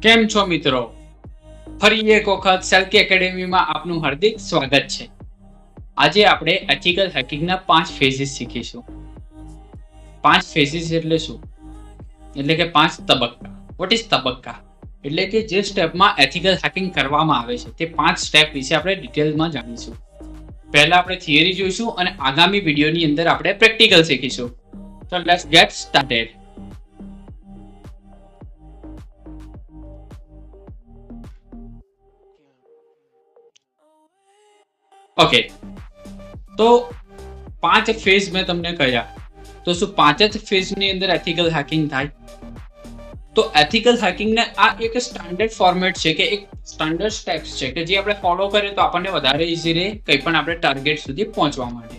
કેમ છો મિત્રો? ફરી એક વખત સેલ્કી એકેડેમીમાં આપનું હાર્દિક સ્વાગત છે. આજે આપણે એથિકલ હેકિંગના 5 ફેઝિસ શીખીશું. 5 ફેઝિસ એટલે શું? એટલે કે 5 તબક્કા. વોટ ઇઝ તબક્કા? એટલે કે જે સ્ટેપમાં એથિકલ હેકિંગ કરવામાં આવે છે તે 5 સ્ટેપ વિશે આપણે ડિટેલમાં જાણીશું. પહેલા આપણે થિયરી જોઈશું અને આગામી વિડીયોની અંદર આપણે પ્રેક્ટિકલ શીખીશું. તો લેટ્સ ગેટ સ્ટાર્ટેડ. ઓકે, તો 5 ફેઝ મેં તમને કહ્યા, તો શું 5 જ ફેઝની અંદર એથિકલ હેકિંગ થાય? તો એથિકલ હેકિંગને આ એક સ્ટાન્ડર્ડ ફોર્મેટ છે કે એક સ્ટાન્ડર્ડ સ્ટેપ્સ છે કે જે આપણે ફોલો કરીએ તો આપણને વધારે ઈઝી રહે કંઈ પણ આપણે ટાર્ગેટ સુધી પહોંચવા માટે.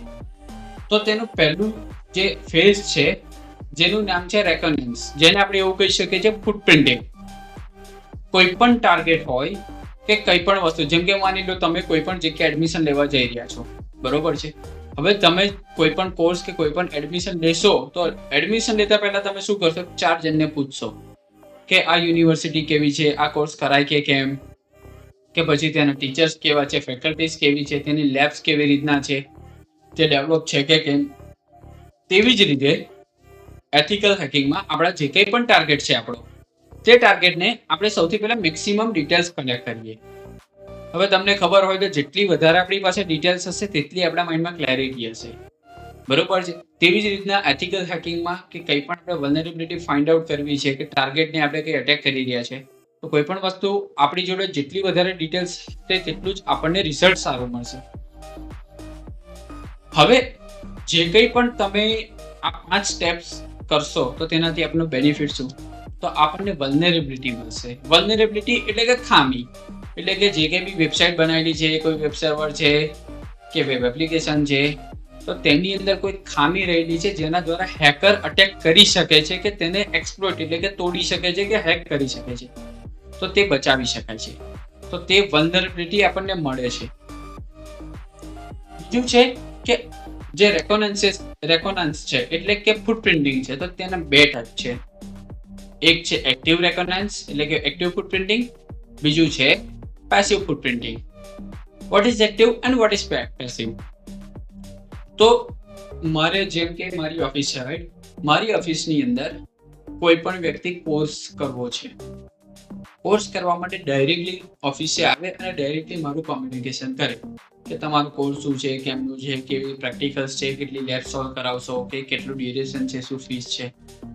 તો તેનું પહેલું જે ફેઝ છે જેનું નામ છે રેકોનેન્સ, જેને આપણે એવું કહી શકીએ છીએ ફૂટપ્રિન્ટિંગ. કોઈ પણ ટાર્ગેટ હોય કે કંઈ પણ વસ્તુ, જેમ કે માની લો તમે કોઈ પણ જગ્યાએ એડમિશન લેવા જઈ રહ્યા છો, બરોબર છે. હવે તમે કોઈ પણ કોર્સ કે કોઈ પણ એડમિશન લેશો તો એડમિશન લેતા પહેલા તમે શું કરશો? 4 જણને પૂછશો કે આ યુનિવર્સિટી કેવી છે, આ કોર્સ કરાય કે કેમ, કે પછી તેના ટીચર્સ કેવા છે, ફેકલ્ટીઝ કેવી છે, તેની લેબ્સ કેવી રીતના છે, તે ડેવલપ છે કે કેમ. તેવી જ રીતે એથિકલ હેકિંગમાં આપણા જે કંઈ પણ ટાર્ગેટ છે આપણો, તે ટાર્ગેટને આપણે સૌથી પહેલા મેક્સિમમ ડિટેલ્સ કલેક્ટ કરીએ. હવે તમને ખબર હોય કે જેટલી વધારે આપણી પાસે ડિટેલ્સ હશે તેટલી આપણા માઇન્ડમાં ક્લેરિટી હશે, બરોબર છે. તેવી જ રીતના એથિકલ હેકિંગમાં કે કંઈ પણ આપણે વલ્નરેબિલિટી ફાઇન્ડ આઉટ કરવી છે કે ટાર્ગેટને આપણે કંઈ અટેક કરી રહ્યા છે, તો કોઈ પણ વસ્તુ આપણી જોડે જેટલી વધારે ડિટેલ્સ છે તેટલું જ આપણને રિઝલ્ટ સારું મળશે. હવે જે કંઈ પણ તમે આ 5 સ્ટેપ્સ કરશો તો તેનાથી આપણને બેનિફિટ શું? તો આપણને વલ્નરેબિલિટી મળશે. વલ્નરેબિલિટી એટલે કે ખામી, એટલે કે જે કંઈ બી વેબસાઇટ બનાવેલી છે, કોઈ વેબ સર્વર છે કે વેબ એપ્લિકેશન છે, તો તેની અંદર કોઈ ખામી રહેલી છે જેના દ્વારા હેકર અટેક કરી શકે છે કે તેને એક્સપ્લોઇટ એટલે કે તોડી શકે છે કે હેક કરી શકે છે, તો તે બચાવી શકાય છે. તો તે વલ્નરેબિલિટી આપણને મળે છે. બીજું છે કે જે રેકોનન્સ છે એટલે કે ફૂટપ્રિન્ટિંગ છે, તો તેના 2 ટાઈપ છે. એક છે એક્ટિવ રેકોનન્સ એટલે કે એક્ટિવ ફૂટપ્રિન્ટિંગ, બીજું છે passive footprinting. What is active and what is passive? તો મારે જેમ કે મારી ઓફિસ છે, રાઈટ, મારી ઓફિસની અંદર કોઈ પણ વ્યક્તિ કોર્સ કરવો છે. કોર્સ કરવા માટે ડાયરેક્ટલી ઓફિસે આવે અને ડાયરેક્ટલી મારું કોમ્યુનિકેશન કરે કે તમારો કોર્સ શું છે, કેમનું છે, કેવી પ્રેક્ટિકલ્સ છે, કેટલી લેબ સોલ્વ કરાવશો, કે કેટલું ડ્યુરેશન છે, શું ફીસ છે.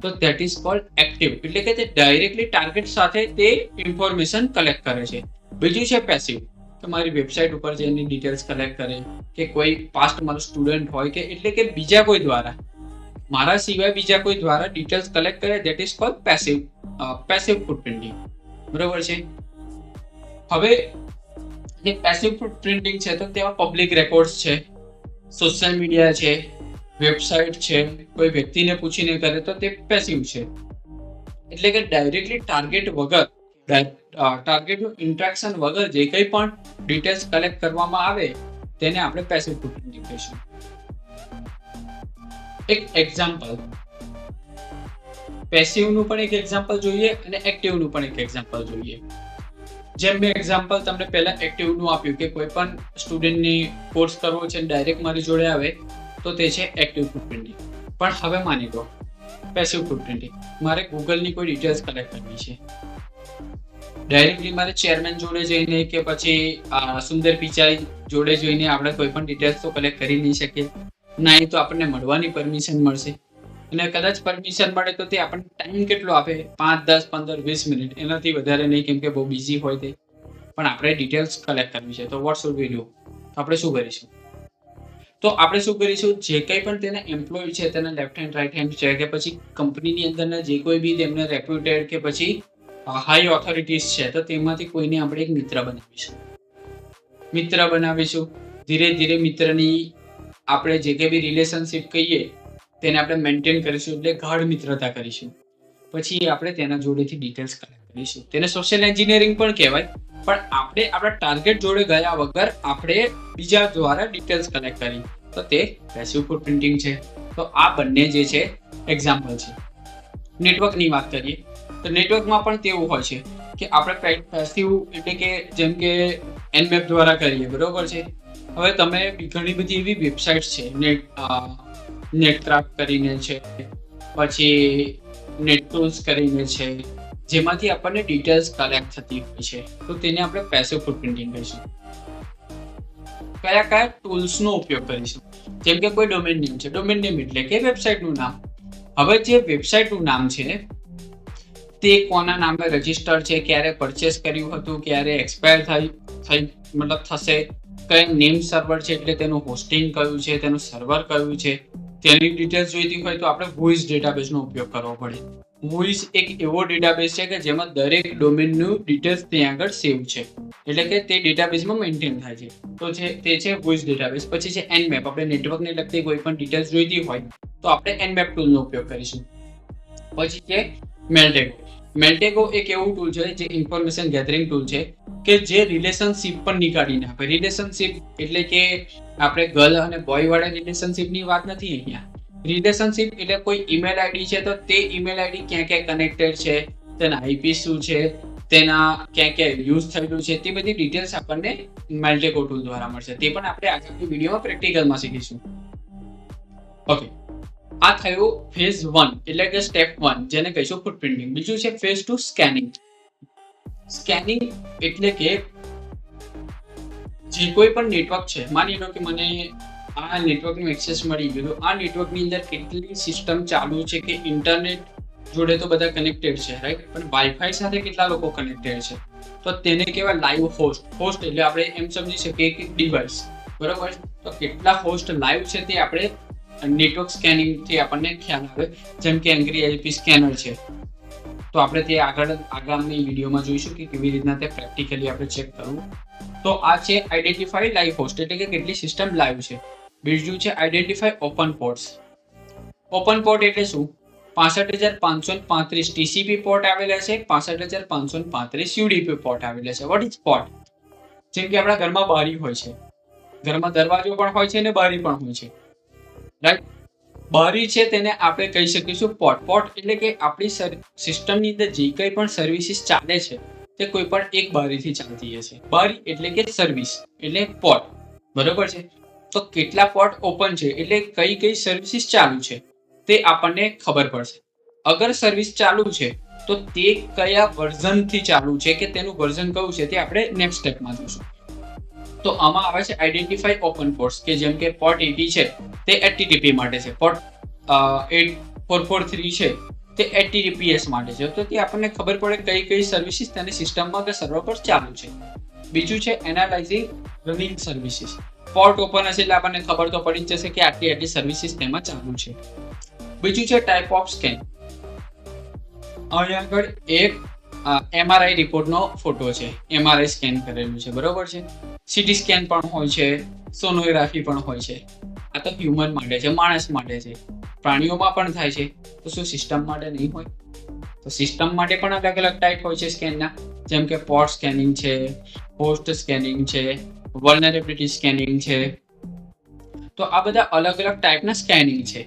તો ધેટ ઇઝ કોલ્ડ એક્ટિવ, એટલે કે તે ડાયરેક્ટલી ટાર્ગેટ સાથે તે ઇન્ફોર્મેશન કલેક્ટ કરે છે. બીજું છે પેસિવ, કે મારી વેબસાઇટ ઉપર જઈને ડિટેલ્સ કલેક્ટ કરે કે કોઈ પાસ્ટ મારો સ્ટુડન્ટ હોય કે એટલે કે બીજા કોઈ દ્વારા, મારા સિવાય બીજા કોઈ દ્વારા ડિટેલ્સ કલેક્ટ કરે, ધેટ ઇઝ કોલ્ડ પેસિવ ફૂટપ્રિન્ટિંગ, બરોબર છે. હવે જે પેસિવ ફૂટપ્રિન્ટિંગ છે તો તેમાં પબ્લિક રેકોર્ડ્સ છે, સોશિયલ મિડિયા છે, વેબસાઇટ છે, કોઈ વ્યક્તિને પૂછીને કરે તો તે પેસિવ છે. એટલે કે ડાયરેક્ટલી ટાર્ગેટ વગર, ટાર્ગેટનું ઇન્ટરેક્શન વગર જે કંઈ પણ ડિટેલ્સ કલેક્ટ કરવામાં આવે તેને આપણે પેસિવ ફૂટપ્રિન્ટિંગ કહીશું. એક એક્ઝામ્પલ, પેસિવનું પણ એક એક્ઝામ્પલ જોઈએ અને એક્ટિવનું પણ એક એક્ઝામ્પલ જોઈએ. જેમ મેં એક્ઝામ્પલ તમને પહેલા એક્ટિવનું આપ્યું કે કોઈ પણ સ્ટુડન્ટની કોર્સ કરવો છે ડાયરેક્ટ મારી જોડે આવે તો તે છે એક્ટિવ ફૂટપ્રિન્ટિંગ. પણ હવે માની લો પેસિવ ફૂટપ્રિન્ટિંગ, મારે ગૂગલની કોઈ ડિટેલ્સ કલેક્ટ કરવી છે. ડાયરેક્ટલી મારે ચેરમેન જોડે જઈને કે પછી સુંદર પિચાઈ જોડે જઈને આપણે કોઈ પણ ડિટેલ્સ તો કલેક્ટ કરી નહીં શકીએ. ના, એ તો આપણને મળવાની પરમિશન મળશે, અને કદાચ પરમિશન મળે તો તે આપણને ટાઈમ કેટલો આપે? 5, 10, 15, 20 મિનિટ, એનાથી વધારે નહીં, કેમ કે બહુ બિઝી હોય તે. પણ આપણે ડિટેલ્સ કલેક્ટ કરવી છે, તો વોટ શુડ વી ડુ? આપણે શું કરીશું? તો આપણે શું કરીશું? જે કંઈ પણ તેના એમ્પ્લોય છે, તેના લેફ્ટ હેન્ડ રાઈટ હેન્ડ છે, કે પછી કંપનીની અંદરના જે કોઈ બી તેમને રેપ્યુટેડ કે પછી હાઈ ઓથોરિટીઝ છે, તો તેમાંથી કોઈને આપણે એક મિત્ર બનાવીશું. ધીરે ધીરે મિત્રની આપણે જે કંઈ બી રિલેશનશિપ કહીએ તેને આપણે મેન્ટેન કરીશું, એટલે ગાઢ મિત્રતા કરીશું. પછી આપણે તેના જોડેથી ડિટેલ્સ કલેક્ટ કરીશું. તેને સોશિયલ એન્જિનિયરિંગ પણ કહેવાય. પણ આપણે આપણા ટાર્ગેટ જોડે ગયા વગર આપણે બીજા દ્વારા ડિટેલ્સ કલેક્ટ કરી, તો તે પેસિવ ફૂટપ્રિન્ટિંગ છે. તો આ બંને જે છે એક્ઝામ્પલ છે. નેટવર્કની વાત કરીએ તો નેટવર્કમાં પણ તેવું હોય છે કે આપણે પેસિવ એટલે કે જેમ કે Nmap દ્વારા કરીએ, બરોબર છે. હવે તમે ઘણી બધી એવી વેબસાઇટ છે, નેટક્રાફ્ટ કરીને છે, પછી નેટટૂલ્સ કરીને છે, જેમાંથી આપણને ડિટેલ્સ કલેક્ટ થતી હોય છે, તો તેને આપણે પેસિવ ફૂટપ્રિન્ટિંગ કહીશું. કયા કયા ટૂલ્સનો ઉપયોગ કરીશું? જેમ કે કોઈ ડોમેન નેમ છે, ડોમેન નેમ એટલે કે વેબસાઇટનું નામ. હવે જે વેબસાઇટનું નામ છે તે કોના નામે રજીસ્ટર છે, ક્યારે પરચેસ કર્યું હતું, ક્યારે એક્સપાયર થશે, કયા નેમ સર્વર છે એટલે તેનું હોસ્ટિંગ કયું છે, તેનું સર્વર કયું છે, તેની ડિટેલ્સ જોઈતી હોય તો આપણે વોઇસ ડેટાબેઝનો ઉપયોગ કરવો પડે. વોઇસ એક એવો ડેટાબેઝ છે કે જેમાં દરેક ડોમેનનું ડિટેલ્સ ત્યાં આગળ સેવ છે, એટલે કે તે ડેટાબેઝમાં મેન્ટેન થાય છે. તો તે છે વોઇસ ડેટાબેઝ. પછી છે Nmap. આપણે નેટવર્કને લગતી કોઈ પણ ડિટેલ્સ જોઈતી હોય તો આપણે Nmap ટૂલનો ઉપયોગ કરીશું. પછી છે Meltego. Meltego એક એવું ટૂલ છે જે ઇન્ફોર્મેશન ગેધરિંગ ટૂલ છે કે જે રિલેશનશિપ પણ નીકાળીને આપે. રિલેશનશિપ એટલે કે આપણે ગર્લ અને બોય વાળા રિલેશનશિપની વાત નથી અહીંયા. રિલેશનશિપ એટલે કોઈ ઈમેલ આઈડી છે તો તે ઈમેલ આઈડી ક્યાં ક્યાં કનેક્ટેડ છે, તેના IP શું છે, તેના ક્યાં ક્યાં યુઝ થયેલું છે, તે બધી ડિટેલ્સ આપણને Meltego ટૂલ દ્વારા મળશે. તે પણ આપણે આગળની વિડીયોમાં પ્રેક્ટિકલમાં શીખીશું. ઓકે, આ થયું ફેઝ 1 એટલે કે સ્ટેપ 1, જેને કહીશું ફૂટપ્રિન્ટિંગ. બીજું છે ફેઝ 2 સ્કેનિંગ. સ્કેનિંગ એટલે કે જે કોઈ પણ નેટવર્ક છે, માની લો કે મને આ નેટવર્કનું એક્સેસ મળી ગયું, તો આ નેટવર્કની અંદર કેટલી સિસ્ટમ ચાલુ છે, કે ઇન્ટરનેટ જોડે તો બધા કનેક્ટેડ છે, રાઈટ, પણ વાઈફાઈ સાથે કેટલા લોકો કનેક્ટેડ છે, તો તેને કહેવાય લાઈવ હોસ્ટ. હોસ્ટ એટલે આપણે એમ સમજી શકીએ કે ડિવાઇસ, બરોબર. તો કેટલા હોસ્ટ લાઈવ છે તે આપણે નેટવર્ક સ્કેનિંગથી આપણને ખ્યાલ આવે. જેમ કે Angry સ્કેનર છે, તો આપણે તે આગામી વિડીયોમાં જોઈશું કે કેવી રીતના તે પ્રેક્ટિકલી આપણે ચેક કરવું. તો આ છે આઈડેન્ટિફાઈ લાઈવ હોસ્ટ એટલે કે કેટલી સિસ્ટમ લાઈવ છે. બીજું છે identify open ports. Open port એટલે શું? 65535 TCP પોર્ટ આવેલા છે, 65535 UDP પોર્ટ આવેલા છે. What is port? જેમ કે આપણા ઘરમાં બારી હોય છે, ઘરમાં દરવાજો પણ હોય છે અને બારી પણ હોય છે, રાઈટ. બારી છે તેને આપણે કહી શકીશું પોર્ટ. પોર્ટ એટલે કે આપણી સિસ્ટમની અંદર જે કંઈ પણ સર્વિસીસ ચાલે છે તે કોઈ પણ એક બારીથી ચાલતી હશે. બારી એટલે કે સર્વિસ એટલે પોર્ટ, બરોબર છે. તો કેટલા પોર્ટ ઓપન છે એટલે કઈ કઈ સર્વિસીસ ચાલુ છે તે આપણને ખબર પડશે. અગર સર્વિસ ચાલુ છે તો તે કયા વર્ઝનથી ચાલુ છે, કે તેનું વર્ઝન કયું છે, તે આપણે નેક્સ્ટ સ્ટેપમાં જોઈશું. તો આમાં આવે છે આઈડેન્ટિફાઈ ઓપન પોર્ટ્સ, કે જેમ કે પોર્ટ 80 છે તે HTTP માટે છે, પોર્ટ 8443 છે તે HTTPS માટે છે. તો તે આપણને ખબર પડે કઈ કઈ સર્વિસીસ તેની સિસ્ટમમાં કે સર્વર પર ચાલુ છે. બીજું છે analysing running services. Port open હશે એટલે આપણને ખબર તો પડી જ જશે કે આટલી સર્વિસીસ તેમાં ચાલુ છે. બીજું છે ટાઈપ ઓફ સ્કેન. અહીંયા આગળ એક MRI રિપોર્ટનો ફોટો છે, MRI સ્કેન કરેલું છે, બરોબર છે. CT સ્કેન પણ હોય છે, સોનોગ્રાફી પણ હોય છે. આ તો હ્યુમન માટે છે, માણસ માટે છે. પ્રાણીઓમાં પણ થાય છે, તો શું સિસ્ટમ માટે નહીં હોય? તો સિસ્ટમ માટે પણ અલગ અલગ ટાઈપ હોય છે સ્કેનના, જેમ કે પોર્ટ સ્કેનિંગ છે, હોસ્ટ સ્કેનિંગ છે, વલ્નરેબિલિટી સ્કેનિંગ છે. તો આ બધા અલગ અલગ ટાઈપના સ્કેનિંગ છે.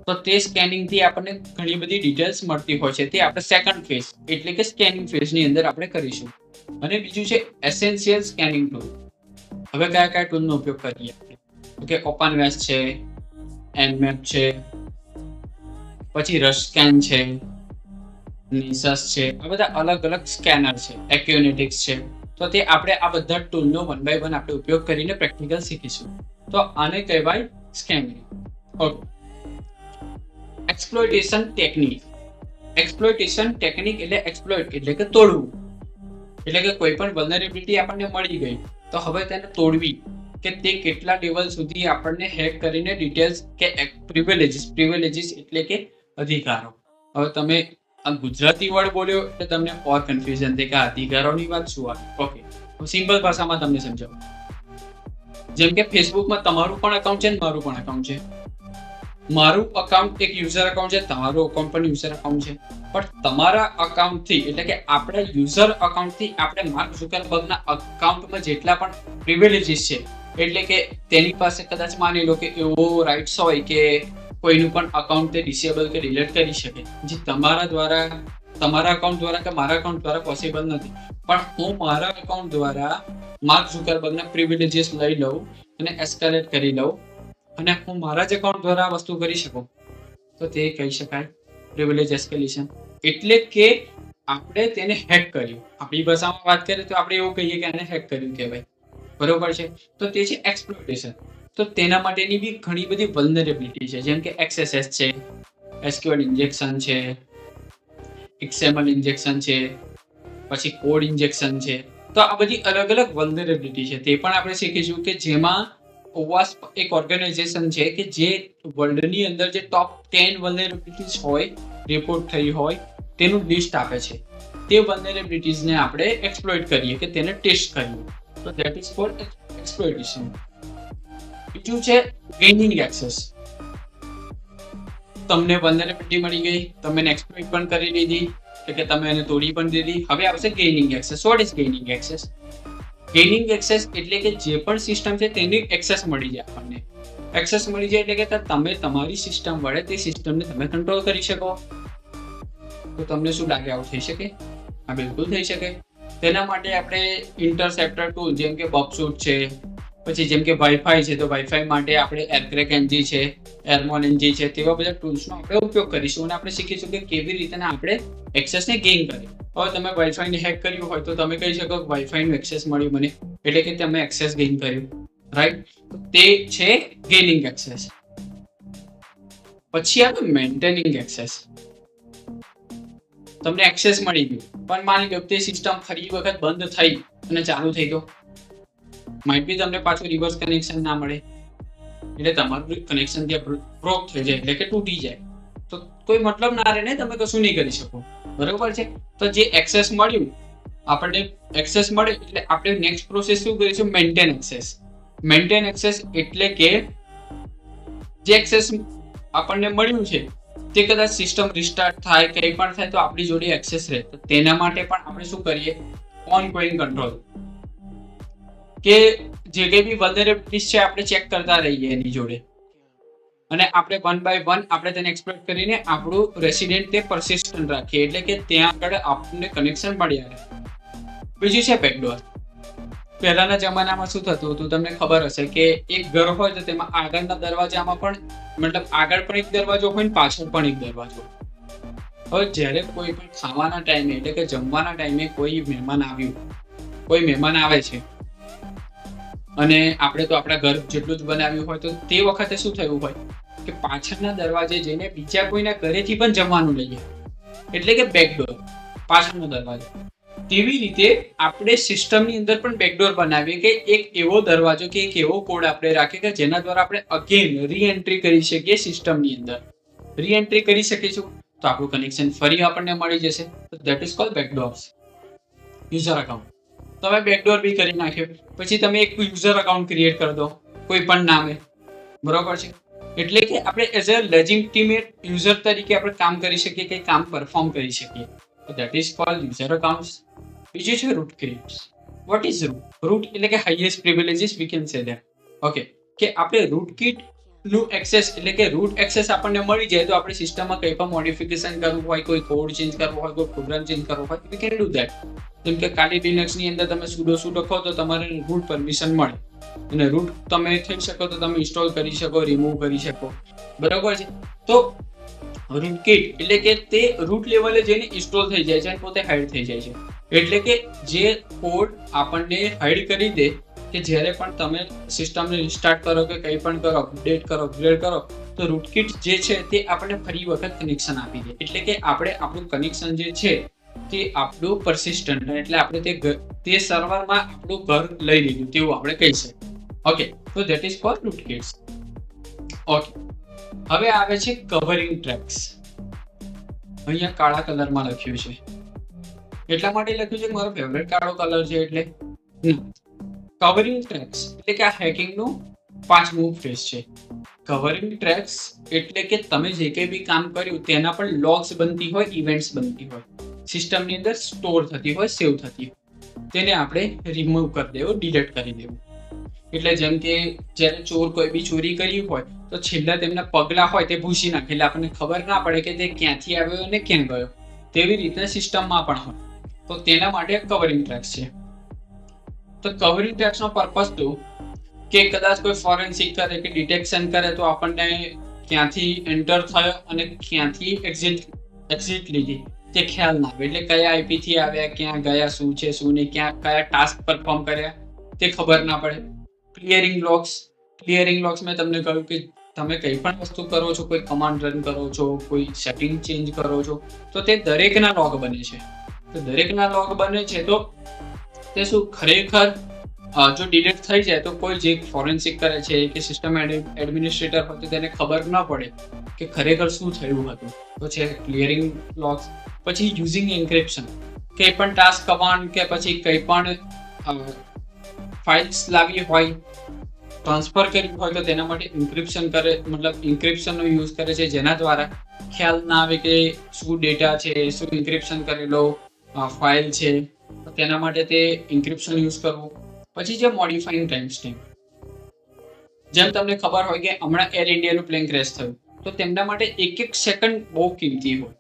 તો તે સ્કેનિંગથી આપણને ઘણી બધી ડિટેલ્સ મળતી હોય છે. તે આપણે સેકન્ડ ફેઝ એટલે કે સ્કેનિંગ ફેઝની અંદર આપણે કરીશું. અને બીજું છે એસેન્શિયલ સ્કેનિંગ ટૂલ. હવે કયા કયા ટૂલનો ઉપયોગ કરીએ? ઓકે, ઓપનવેસ છે, Nmap છે, પછી રશસ્કેન છે, નિસસ છે. આ બધા અલગ અલગ સ્કેનર છે, એક્યુનેટિક્સ છે. તો તે આપણે આ બધા ટૂલનો 1 by 1 આપણે ઉપયોગ કરીને પ્રેક્ટિકલ શીખીશું. તો આને કહેવાય scanning. Okay, exploitation technique. Exploitation technique એટલે એક્સપ્લોઇટ એટલે કે તોડવું. એટલે કે કોઈ પણ વલ્નરેબિલિટી આપણને મળી ગઈ તો હવે તેને તોડવી, કે તે કેટલા લેવલ સુધી આપણને હેક કરીને ડિટેલ્સ કે પ્રિવિલેજીસ એટલે કે અધિકારો. હવે તમે આ ગુજરાતી વર્ડ બોલ્યો એટલે તમને ઓર કન્ફ્યુઝન થાય કે અધિકારોની વાત શું આવે. ઓકે, સિમ્પલ ભાષામાં તમને સમજાવું. જેમ કે ફેસબુકમાં તમારું પણ અકાઉન્ટ છે ને મારું પણ અકાઉન્ટ છે. મારું અકાઉન્ટ એક યુઝર અકાઉન્ટ છે, તમારું અકાઉન્ટ પણ યુઝર અકાઉન્ટ છે. પણ તમારા અકાઉન્ટથી એટલે કે આપણા યુઝર અકાઉન્ટથી આપણે માર્ક ઝુકરબર્ગના અકાઉન્ટમાં જેટલા પણ પ્રિવિલેજીસ છે, એટલે કે તેની પાસે કદાચ માની લો કે એવો રાઇટ્સ હોય કે કોઈનું પણ અકાઉન્ટ તે ડિસેબલ કે ડિલીટ કરી શકે, જે તમારા દ્વારા તમારા અકાઉન્ટ દ્વારા કે મારા અકાઉન્ટ દ્વારા પોસિબલ નથી, પણ હું મારા અકાઉન્ટ દ્વારા માર્ક ઝુકરબર્ગના પ્રિવિલેજીસ લઈ લઉં અને એસ્કેલેટ કરી લઉં અને હું મારા જ અકાઉન્ટ દ્વારા વસ્તુ કરી શકું, તો તે કહી શકાય પ્રિવિલેજ એસ્કેલેશન. એટલે કે આપણે તેને હેક કર્યું. આપણી ભાષામાં વાત કરીએ તો આપણે એવું કહીએ કે આને હેક કર્યું કહેવાય, બરોબર છે. તો તે છે એક્સપ્લોઇટેશન. તો તેના માટેની બી ઘણી બધી વલ્નરેબિલિટી છે, જેમ કે XSS છે, SQL ઇન્જેક્શન છે, XML ઇન્જેક્શન છે, પછી કોડ ઇન્જેક્શન છે. તો આ બધી અલગ અલગ વલ્નરેબિલિટી છે, તે પણ આપણે શીખીશું કે જેમાં OWASP એક ઓર્ગેનાઇઝેશન છે કે જે વર્લ્ડની અંદર જે ટોપ 10 વલ્નરેબિલિટીઝ હોય, રિપોર્ટ થઈ હોય, તેનું લિસ્ટ આપે છે. તે વલ્નરેબિલિટીઝને આપણે એક્સપ્લોઇટ કરીએ કે તેને ટેસ્ટ કરીએ, તો ધેટ ઇઝ કોલ્ડ એક્સપ્લોઇટેશન. બીજું છે ગેઇનિંગ એક્સેસ. તમને વલ્નરેબિલિટી મળી ગઈ, તમે એને એક્સપ્લોઇટ પણ કરી લીધી, કે તમે એને તોડી પણ દીધી. હવે આવશે gaining access. What is gaining access? Gaining access એટલે કે જે પણ સિસ્ટમ છે તેની એક્સેસ મળી જાય આપણને. એક્સેસ મળી જાય એટલે કે તમે તમારી સિસ્ટમ વડે તે સિસ્ટમને તમે કંટ્રોલ કરી શકો. તો તમને શું લાગે આવું થઈ શકે? હા, બિલકુલ થઈ શકે. તેના માટે આપણે ઇન્ટરસેપ્ટર ટૂલ જેમ કે બગશૂટ છે, પછી જેમ કે વાઈફાઈ છે, તો વાઈફાઈ માટે આપણે એરક્રેક એનજી છે, એરમોન એનજી છે, તેવા બધા ટૂલ્સનો આપણે ઉપયોગ કરીશું અને આપણે શીખીશું કે કેવી રીતે આપણે એક્સેસને ગેઇન કરીએ. હવે તમે વાઈફાઈને હેક કર્યું હોય તો તમે કહી શકો કે વાઈફાઈનું એક્સેસ મળ્યું મને, એટલે કે તમે એક્સેસ ગેઇન કર્યું, રાઈટ? તે છે ગેઇનિંગ એક્સેસ. પછી આવે મેન્ટેનિંગ એક્સેસ. તમને એક્સેસ મળી ગયું, પણ માની લો તે સિસ્ટમ ફરી વખત બંધ થઈ અને ચાલુ થઈ ગયો, માઇટ બી તમને પાછું રિવર્સ કનેક્શન ના મળે, એટલે તમારું કનેક્શન ત્યાં બ્રોક થઈ જાય, એટલે કે તૂટી જાય, તો કોઈ મતલબ ના રહે ને, તમે કશું નહીં કરી શકો, બરોબર છે. તો જે એક્સેસ મળ્યું, આપણને એક્સેસ મળે એટલે આપણે નેક્સ્ટ પ્રોસેસ શું કરીશું? Maintain access. મેન્ટેન એક્સેસ એટલે કે જે એક્સેસ આપણને મળ્યું છે તે કદાચ સિસ્ટમ રિસ્ટાર્ટ થાય, કંઈ પણ થાય તો આપણી જોડે એક્સેસ રહે. તો તેના માટે પણ આપણે શું કરીએ? ઓન ગોઈંગ કંટ્રોલ, કે જે કંઈ બી વલ્નરેબિલિટીઝ છે આપણે ચેક કરતા રહીએ એની જોડે, અને આપણે વન બાય વન આપણે તેને એક્સપ્લોઇટ કરીને આપણું રેસિડેન્ટ તે પરસિસ્ટન્ટ રાખીએ, એટલે કે ત્યાં આગળ આપણને કનેક્શન મળ્યા રહે. બીજું છે બેકડોર. પહેલાના જમાનામાં શું થતું હતું તમને ખબર હશે કે એક ઘર હોય તો તેમાં આગળના દરવાજામાં પણ, મતલબ આગળ પણ એક દરવાજો હોય ને પાછળ પણ એક દરવાજો. હવે જ્યારે કોઈ પણ ખાવાના ટાઈમે, એટલે કે જમવાના ટાઈમે કોઈ મહેમાન આવે છે અને આપણે તો આપણા ઘર જેટલું જ બનાવ્યું હોય, તો તે વખતે શું થયું હોય કે પાછળના દરવાજે જઈને બીજા કોઈના ઘરેથી પણ જમવાનું લઈએ, એટલે કે બેકડોર, પાછળનો દરવાજો. તેવી રીતે આપણે સિસ્ટમની અંદર પણ બેકડોર બનાવીએ કે એક એવો દરવાજો કે એક એવો કોડ આપણે રાખીએ કે જેના દ્વારા આપણે અગેન રીએન્ટ્રી કરી શકીએ સિસ્ટમની અંદર. રીએન્ટ્રી કરી શકીશું તો આપણું કનેક્શન ફરી આપણને મળી જશે. That is called backdoors. User account તમે બેકડોર બી કરી નાખ્યો, પછી તમે એક યુઝર અકાઉન્ટ ક્રિએટ કરી દો કોઈ પણ નામે, બરોબર છે. એટલે કે આપણે એઝ અ લેજિટિમેટ યુઝર તરીકે આપણે કામ કરી શકીએ, કે કામ પરફોર્મ કરી શકીએ. That is called user accounts. બીજું છે rootkits. What is root? Root એટલે કે highest privileges we can say that. Okay, કે આપણે રૂટકીટ નું એક્સેસ, એટલે કે રૂટ એક્સેસ આપણને મળી જાય તો આપણે સિસ્ટમમાં કંઈ પણ મોડિફિકેશન કરવું હોય, કોઈ કોડ ચેન્જ કરવો હોય, કોઈ પ્રોગ્રામ ચેન્જ કરવો હોય, વી કેન ડુ ધેટ. જેમ કે કાલી લિનક્સની અંદર તમે sudo લખો તો તમારે રૂટ પરમિશન મળે, અને રૂટ તમે થઈ શકો તો તમે ઇન્સ્ટોલ કરી શકો, રિમૂવ કરી શકો, બરાબર છે. તો રૂટકીટ એટલે કે તે રૂટ લેવલે જઈને ઇન્સ્ટોલ થઈ જાય છે અને પોતે હાઇડ થઈ જાય છે. એટલે કે જે કોડ આપણને હાઇડ કરી દે કે જ્યારે પણ તમે સિસ્ટમને રિસ્ટાર્ટ કરો કે કંઈ પણ કરો, અપડેટ કરો, અપગ્રેડ કરો, તો રૂટકીટ જે છે તે આપણને ફરી વખત કનેક્શન આપી દે. એટલે કે આપણે આપણું કનેક્શન જે છે તે આપણું પરસિસ્ટન્ટ, એટલે આપણે તે સર્વરમાં આપણું ઘર લઈ લીધું તેવું આપણે કહી શકીએ. ઓકે, તો ધેટ ઇઝ કોલ્ડ રૂટકીટ્સ. ઓકે, હવે આવે છે કવરિંગ ટ્રેક્સ. અહીંયા કાળા કલરમાં લખ્યું છે, એટલા માટે લખ્યું છે મારો ફેવરેટ કાળો કલર છે એટલે. કવરિંગ ટ્રેક્સ એટલે કે આ હેકિંગનું 5મું ફેઝ છે. કવરિંગ ટ્રેક્સ એટલે કે તમે જે કંઈ બી કામ કર્યું તેના પણ લોગ્સ બનતી હોય, ઇવેન્ટ્સ બનતી હોય, સિસ્ટમની અંદર સ્ટોર થતી હોય, સેવ થતી હોય, તેને આપણે રિમૂવ કરી દેવું, ડિલીટ કરી દેવું. એટલે જેમ કે જ્યારે ચોર કોઈ બી ચોરી કરી હોય તો છેલ્લા તેમના પગલા હોય તે ભૂસી નાખે, એટલે આપણને ખબર ના પડે કે તે ક્યાંથી આવ્યો અને ક્યાં ગયો. તેવી રીતે સિસ્ટમમાં પણ હોય. તો તેના માટે કવરિંગ ટ્રેક્સ છે. તો કવરિંગ ટ્રેક્સનો પર્પઝ શું કે કદાચ કોઈ ફોરેન્સિક કરે કે ડિટેક્શન કરે તો આપણને ક્યાંથી એન્ટર થયો અને ક્યાંથી એક્ઝિટ લીધી તે ખ્યાલ ના આવે. એટલે કયા આઈપી થી આવ્યા, ક્યાં ગયા, શું છે શું નહીં, ક્યાં કયા ટાસ્ક પરફોર્મ કર્યા તે ખબર ના પડે. ક્લિયરિંગ લોગ્સ મેં તમને કહ્યું કે તમે કંઈ પણ વસ્તુ કરો છો, કોઈ કમાન્ડ રન કરો છો, કોઈ સેટિંગ ચેન્જ કરો છો, તો તે દરેકના લોગ બને છે. તો દરેકના લોગ બને છે તો તે શું ખરેખર જો ડિલીટ થઈ જાય તો કોઈ જે ફોરેન્સિક કરે છે કે સિસ્ટમ એડમિનિસ્ટ્રેટર હોય તો તેને ખબર ન પડે કે ખરેખર શું થયું હતું. તો છે ક્લિયરિંગ લોગ્સ. પછી યુઝિંગ એન્ક્રિપ્શન, કંઈ પણ ટાસ્ક કમાન્ડ કે પછી કંઈ પણ ફાઇલ્સ લાવી હોય, ટ્રાન્સફર કરવી હોય તો તેના માટે ઇન્ક્રિપ્શનનો યુઝ કરે છે, જેના દ્વારા ખ્યાલ ના આવે કે શું ડેટા છે, શું ઇન્ક્રિપ્શન કરેલો ફાઇલ છે. તેના માટે તે ઇન્ક્રિપ્શન યુઝ કરવું. પછી જે મોડિફાઈંગ ટાઈમ સ્ટેમ્પ, જેમ તમને ખબર હોય કે હમણાં એર ઇન્ડિયાનું પ્લેન ક્રેશ થયું તો તેમના માટે એક સેકન્ડ બહુ કિંમતી હોય.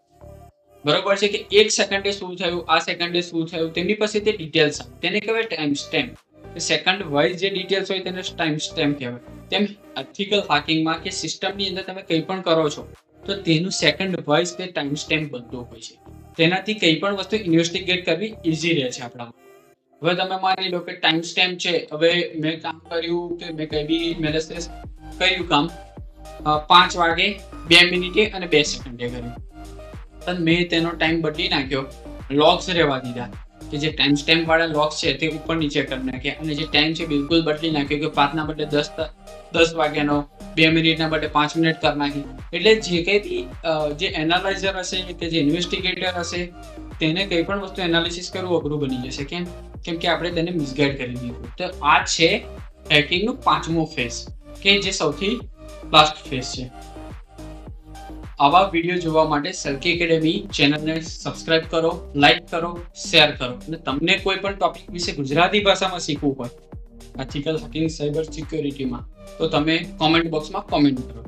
બરોબર છે કે એક સેકન્ડે શું થયું, આ સેકન્ડે શું થયું, તેમની પાસે તે ડિટેલ્સ આવે, તેને કહેવાય ટાઈમ સ્ટેમ્પ. સેકન્ડ વાઇઝ જે ડિટેલ્સ હોય તેને ટાઈમ સ્ટેમ્પ કહેવાય. તેમ એથિકલ હાકિંગમાં કે સિસ્ટમની અંદર તમે કંઈ પણ કરો છો તો તેનું સેકન્ડ વાઇઝ તે ટાઈમ સ્ટેમ્પ બનતું હોય છે. તેનાથી કંઈ પણ વસ્તુ ઇન્વેસ્ટિગેટ કરવી ઇઝી રહે છે આપણા. હવે તમે માની લો કે ટાઈમ સ્ટેમ્પ છે, હવે મેં કામ કર્યું કે મેં કંઈ બી મેલેસિયસ કર્યું કામ 5 વાગે 2 મિનિટે અને 2 સેકન્ડે કર્યું, પણ મેં તેનો ટાઈમ બદલી નાખ્યો, લોગ્સ રહેવા દીધા કે જે ટાઈમ સ્ટેમ્પ વાળા લોગ્સ છે તે ઉપર નીચે કરી નાખ્યા અને જે ટાઈમ છે બિલકુલ બદલી નાખ્યો કે 5 ના બદલે 10 વાગ્યાનો, 2 મિનિટના બદલે 5 મિનિટ કરી નાખી. એટલે જે કંઈ બી જે એનાલાઇઝર હશે કે જે ઇન્વેસ્ટિગેટર હશે તેને કંઈ પણ વસ્તુ એનાલિસિસ કરવું અઘરું બની જશે. કેમ કે આપણે તેને મિસગાઈડ કરી દીધું. તો આ છે હેકિંગનો 5મો ફેઝ કે જે સૌથી લાસ્ટ ફેઝ છે. આવા વિડીયો જોવા માટે સર્કી એકેડેમી ચેનલને સબસ્ક્રાઇબ કરો, લાઈક કરો, શેર કરો. અને તમને કોઈ પણ ટોપિક વિશે ગુજરાતી ભાષામાં શીખવું હોય એથિકલ હેકિંગ સાયબર સિક્યોરિટીમાં તો તમે કોમેન્ટ બોક્સમાં કોમેન્ટ કરો.